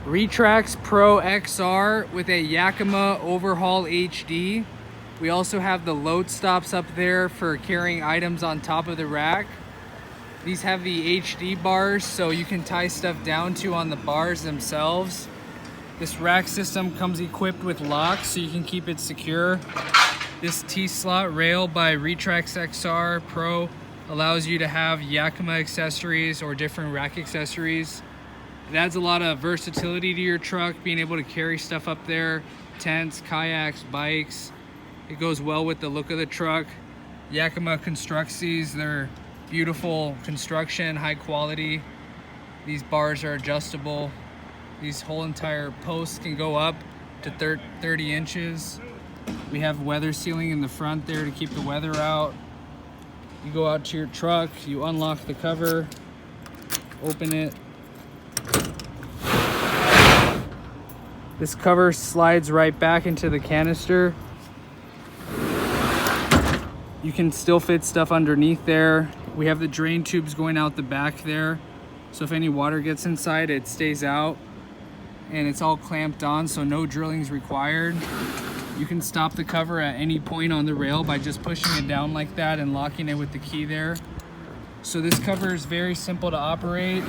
RetraxPRO XR with a Yakima OverHaul HD. We also have the load stops up there for carrying items on top of the rack. These have the HD bars, so you can tie stuff down to on the bars themselves. This rack system comes equipped with locks so you can keep it secure. This T-slot rail by RetraxXR Pro allows you to have Yakima accessories or different rack accessories. It adds a lot of versatility to your truck, being able to carry stuff up there, tents, kayaks, bikes. It goes well with the look of the truck. Yakima constructs these. They're beautiful construction, high quality. These bars are adjustable. These whole entire posts can go up to 30 inches. We have weather sealing in the front there to keep the weather out. You go out to your truck, you unlock the cover, open it. This cover slides right back into the canister. You can still fit stuff underneath there. We have the drain tubes going out the back there. So if any water gets inside, it stays out. And it's all clamped on, so no drilling is required. You can stop the cover at any point on the rail by just pushing it down like that and locking it with the key there. So this cover is very simple to operate.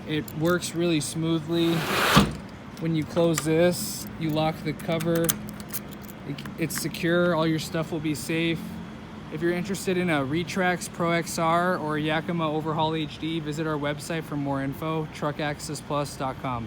It works really smoothly. When you close this, you lock the cover. It's secure, all your stuff will be safe. If you're interested in a RetraxPRO XR or a Yakima OverHaul HD, visit our website for more info, truckaccessplus.com.